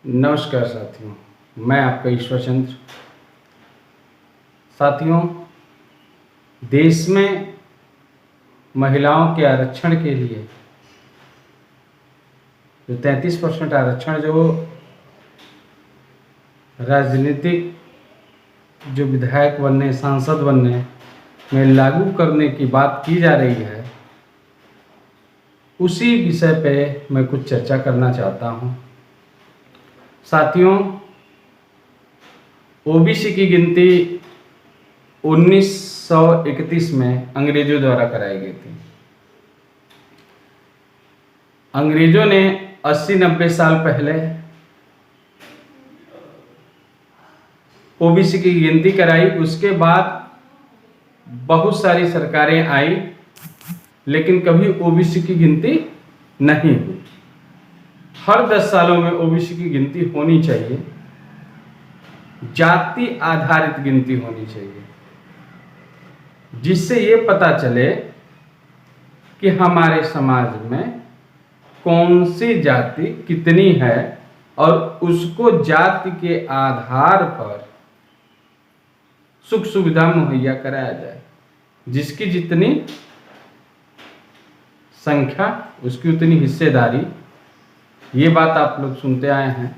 नमस्कार साथियों, मैं आपका ईश्वर चंद्र। साथियों, देश में महिलाओं के आरक्षण के लिए जो 33% आरक्षण जो राजनीतिक जो विधायक बनने, सांसद बनने में लागू करने की बात की जा रही है, उसी विषय पे मैं कुछ चर्चा करना चाहता हूँ। साथियों, ओबीसी की गिनती 1931 में अंग्रेजों द्वारा कराई गई थी। अंग्रेजों ने 80-90 साल पहले ओबीसी की गिनती कराई। उसके बाद बहुत सारी सरकारें आई, लेकिन कभी ओबीसी की गिनती नहीं हुई। हर 10 सालों में ओबीसी की गिनती होनी चाहिए, जाति आधारित गिनती होनी चाहिए, जिससे ये पता चले कि हमारे समाज में कौन सी जाति कितनी है और उसको जाति के आधार पर सुख सुविधा मुहैया कराया जाए। जिसकी जितनी संख्या उसकी उतनी हिस्सेदारी, ये बात आप लोग सुनते आए हैं।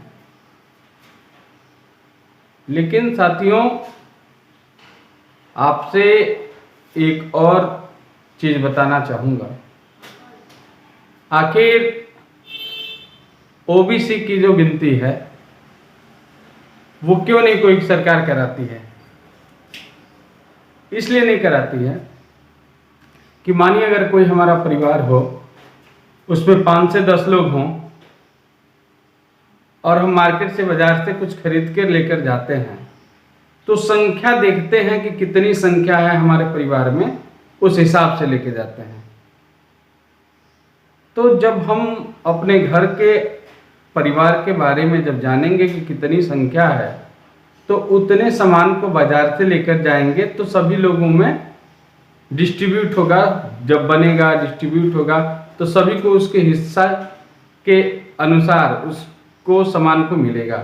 लेकिन साथियों, आपसे एक और चीज बताना चाहूँगा। आखिर ओबीसी की जो गिनती है वो क्यों नहीं कोई सरकार कराती है? इसलिए नहीं कराती है कि मानिए अगर कोई हमारा परिवार हो, उसमें 5 से 10 लोग हों और हम मार्केट से, बाजार से कुछ खरीद कर लेकर जाते हैं, तो संख्या देखते हैं कि कितनी संख्या है हमारे परिवार में, उस हिसाब से लेके जाते हैं। तो जब हम अपने घर के परिवार के बारे में जब जानेंगे कि कितनी संख्या है, तो उतने सामान को बाजार से लेकर जाएंगे तो सभी लोगों में डिस्ट्रीब्यूट होगा। जब बनेगा, डिस्ट्रीब्यूट होगा, तो सभी को उसके हिस्सा के अनुसार उसको सामान को मिलेगा।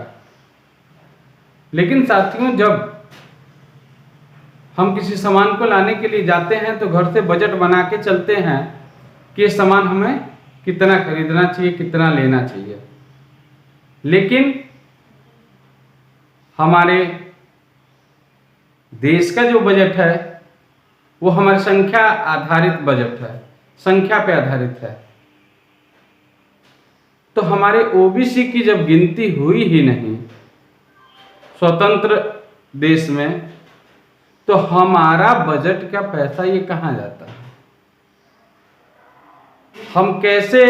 लेकिन साथियों, जब हम किसी सामान को लाने के लिए जाते हैं तो घर से बजट बना के चलते हैं कि ये सामान हमें कितना खरीदना चाहिए, कितना लेना चाहिए। लेकिन हमारे देश का जो बजट है वो हमारी संख्या आधारित बजट है, संख्या पे आधारित है। तो हमारे ओबीसी की जब गिनती हुई ही नहीं स्वतंत्र देश में, तो हमारा बजट का पैसा ये कहाँ जाता है? हम कैसे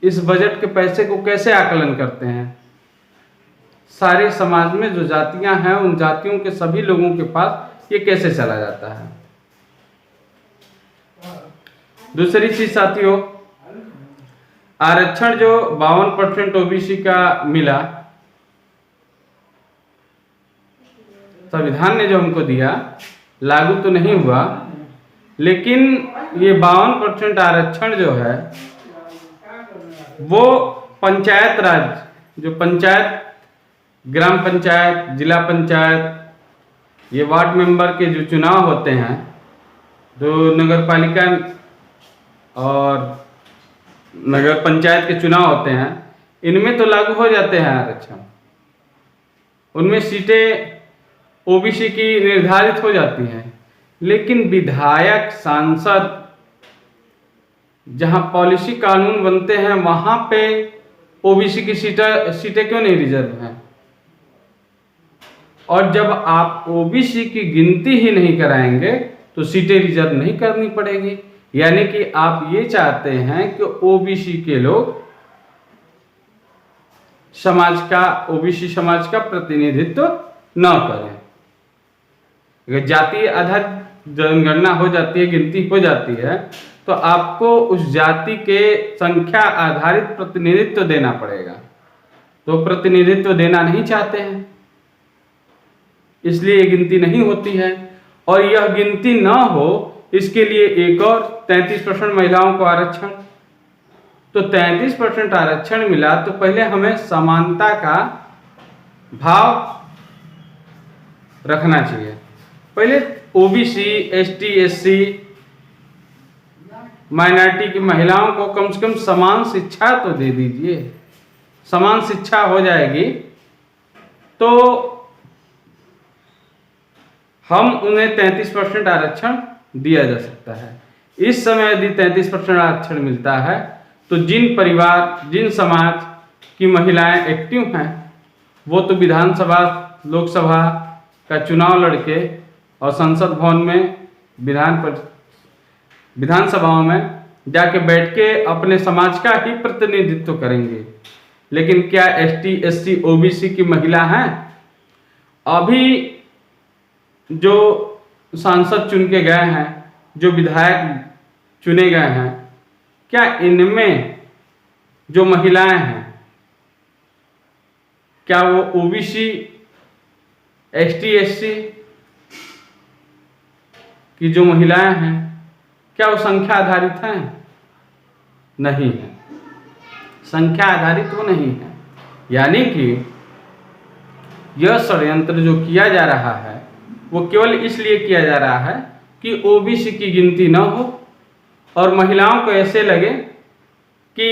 इस बजट के पैसे को कैसे आकलन करते हैं? सारे समाज में जो जातियां हैं, उन जातियों के सभी लोगों के पास ये कैसे चला जाता है? दूसरी चीज साथियों, आरक्षण जो 52% ओबीसी का मिला, संविधान ने जो हमको दिया, लागू तो नहीं हुआ, लेकिन ये 52% आरक्षण जो है वो पंचायत राज, जो पंचायत, ग्राम पंचायत, जिला पंचायत, ये वार्ड मेंबर के जो चुनाव होते हैं, जो नगर पालिका और नगर पंचायत के चुनाव होते हैं, इनमें तो लागू हो जाते हैं आरक्षण। उनमें सीटें ओबीसी की निर्धारित हो जाती हैं। लेकिन विधायक, सांसद, जहां पॉलिसी कानून बनते हैं, वहां पे ओबीसी की सीटें क्यों नहीं रिजर्व हैं? और जब आप ओबीसी की गिनती ही नहीं कराएंगे तो सीटें रिजर्व नहीं करनी पड़ेगी। यानी कि आप ये चाहते हैं कि ओबीसी के लोग समाज का, ओबीसी समाज का प्रतिनिधित्व न करें। अगर जाति आधारित जनगणना हो जाती है, गिनती हो जाती है, तो आपको उस जाति के संख्या आधारित प्रतिनिधित्व देना पड़ेगा। तो प्रतिनिधित्व देना नहीं चाहते हैं, इसलिए ये गिनती नहीं होती है। और यह गिनती ना हो, इसके लिए एक और 33% महिलाओं को आरक्षण, तो 33% आरक्षण मिला, तो पहले हमें समानता का भाव रखना चाहिए। पहले ओबीसी, एसटी, एससी, माइनॉरिटी की महिलाओं को कम से कम समान शिक्षा तो दे दीजिए। समान शिक्षा हो जाएगी तो हम उन्हें 33% आरक्षण दिया जा सकता है। इस समय यदि 33% आरक्षण मिलता है तो जिन परिवार, जिन समाज की महिलाएं एक्टिव हैं, वो तो विधानसभा, लोकसभा का चुनाव लड़के और संसद भवन में, विधानसभाओं में जाके बैठ के अपने समाज का ही प्रतिनिधित्व करेंगे। लेकिन क्या एसटी, एससी, ओबीसी की महिला हैं? अभी जो सांसद चुन के गए हैं, जो विधायक चुने गए हैं, क्या इनमें जो महिलाएं हैं, क्या वो ओबीसी, एसटी, एससी की जो महिलाएं हैं, क्या वो संख्या आधारित हैं? नहीं है, संख्या आधारित वो नहीं है। यानी कि यह षड्यंत्र जो किया जा रहा है वो केवल इसलिए किया जा रहा है कि ओबीसी की गिनती न हो और महिलाओं को ऐसे लगे कि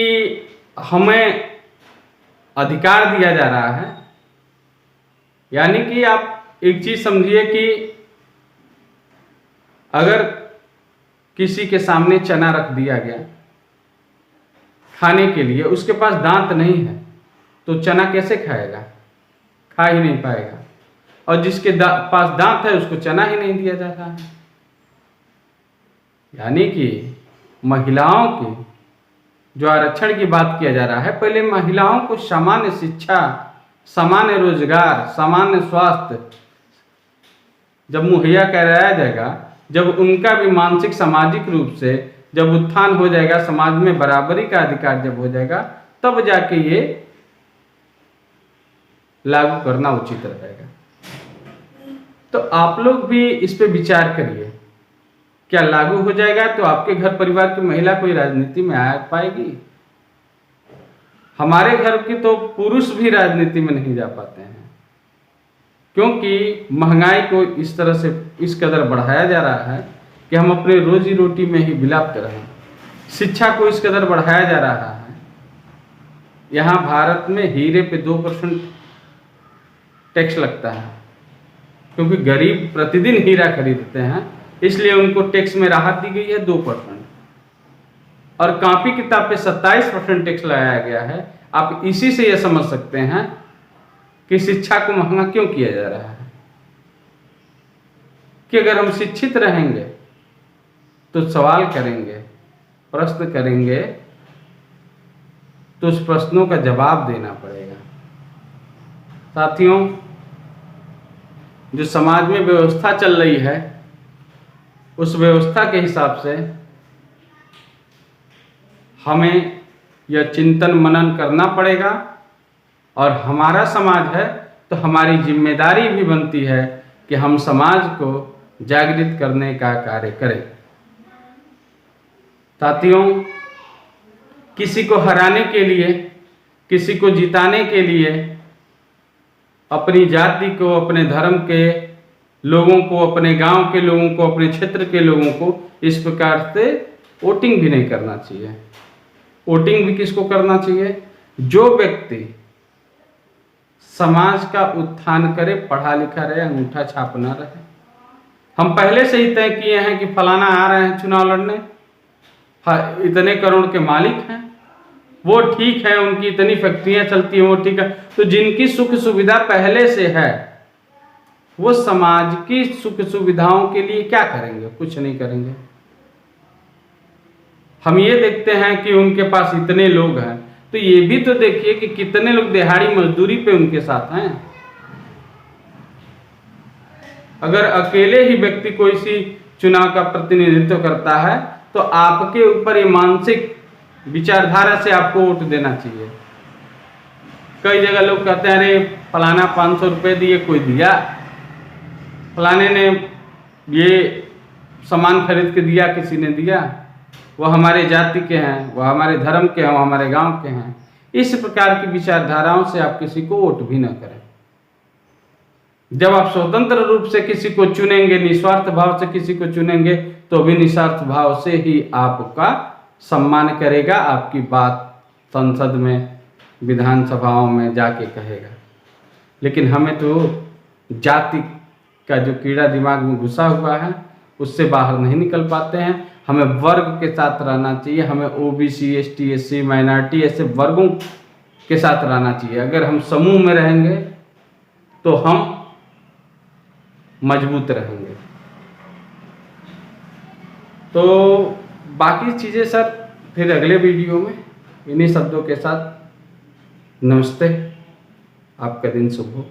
हमें अधिकार दिया जा रहा है। यानी कि आप एक चीज समझिए कि अगर किसी के सामने चना रख दिया गया खाने के लिए, उसके पास दांत नहीं है तो चना कैसे खाएगा? खा ही नहीं पाएगा। और जिसके पास दांत है उसको चना ही नहीं दिया जाता है। यानी कि महिलाओं की जो आरक्षण की बात किया जा रहा है, पहले महिलाओं को सामान्य शिक्षा, सामान्य रोजगार, सामान्य स्वास्थ्य जब मुहैया कराया जाएगा, जब उनका भी मानसिक, सामाजिक रूप से जब उत्थान हो जाएगा, समाज में बराबरी का अधिकार जब हो जाएगा, तब जाके ये लागू करना उचित रहेगा। तो आप लोग भी इस पे विचार करिए, क्या लागू हो जाएगा तो आपके घर परिवार की महिला कोई राजनीति में आ पाएगी? हमारे घर की तो पुरुष भी राजनीति में नहीं जा पाते हैं, क्योंकि महंगाई को इस तरह से, इस कदर बढ़ाया जा रहा है कि हम अपने रोजी रोटी में ही विलाप कर रहे हैं। शिक्षा को इस कदर बढ़ाया जा रहा है। यहाँ भारत में हीरे पे 2% टैक्स लगता है, क्योंकि गरीब प्रतिदिन हीरा खरीदते हैं, इसलिए उनको टैक्स में राहत दी गई है 2%। और कॉपी किताब पे 27% टैक्स लगाया गया है। आप इसी से यह समझ सकते हैं कि शिक्षा को महंगा क्यों किया जा रहा है। कि अगर हम शिक्षित रहेंगे तो सवाल करेंगे, प्रश्न करेंगे, तो उस प्रश्नों का जवाब देना पड़ेगा। साथियों, जो समाज में व्यवस्था चल रही है, उस व्यवस्था के हिसाब से हमें यह चिंतन मनन करना पड़ेगा। और हमारा समाज है तो हमारी जिम्मेदारी भी बनती है कि हम समाज को जागृत करने का कार्य करें। साथियों, किसी को हराने के लिए, किसी को जिताने के लिए अपनी जाति को, अपने धर्म के लोगों को, अपने गांव के लोगों को, अपने क्षेत्र के लोगों को इस प्रकार से वोटिंग भी नहीं करना चाहिए। वोटिंग भी किसको करना चाहिए? जो व्यक्ति समाज का उत्थान करे, पढ़ा लिखा रहे, अंगूठा छाप ना रहे। हम पहले से ही तय किए हैं कि फलाना आ रहे हैं चुनाव लड़ने, इतने करोड़ के मालिक हैं, वो ठीक है, उनकी इतनी फैक्ट्रियां चलती हैं, वो ठीक है। तो जिनकी सुख सुविधा पहले से है, वो समाज की सुख सुविधाओं के लिए क्या करेंगे? कुछ नहीं करेंगे। हम ये देखते हैं कि उनके पास इतने लोग हैं, तो ये भी तो देखिए कि कितने लोग दिहाड़ी मजदूरी पे उनके साथ हैं। अगर अकेले ही व्यक्ति कोई सी चुनाव का प्रतिनिधित्व करता है तो आपके ऊपर ये मानसिक विचारधारा से आपको वोट देना चाहिए। कई जगह लोग कहते हैं अरे फलाना 500 रुपये दिए, कोई दिया, फलाने ने ये सामान खरीद के दिया, किसी ने दिया। वो हमारे जाति के हैं, वो हमारे धर्म के हैं, वो हमारे गांव के हैं, इस प्रकार की विचारधाराओं से आप किसी को वोट भी न करें। जब आप स्वतंत्र रूप से किसी को चुनेंगे, निस्वार्थ भाव से किसी को चुनेंगे, तो भी निस्वार्थ भाव से ही आपका सम्मान करेगा, आपकी बात संसद में, विधानसभाओं में जाके कहेगा। लेकिन हमें तो जाति का जो कीड़ा दिमाग में घुसा हुआ है उससे बाहर नहीं निकल पाते हैं। हमें वर्ग के साथ रहना चाहिए, हमें ओबीसी, एसटी, एससी, माइनॉरिटी ऐसे वर्गों के साथ रहना चाहिए। अगर हम समूह में रहेंगे तो हम मजबूत रहेंगे। तो बाकी चीज़ें सर फिर अगले वीडियो में इन्हीं शब्दों के साथ नमस्ते, आपका दिन शुभ हो।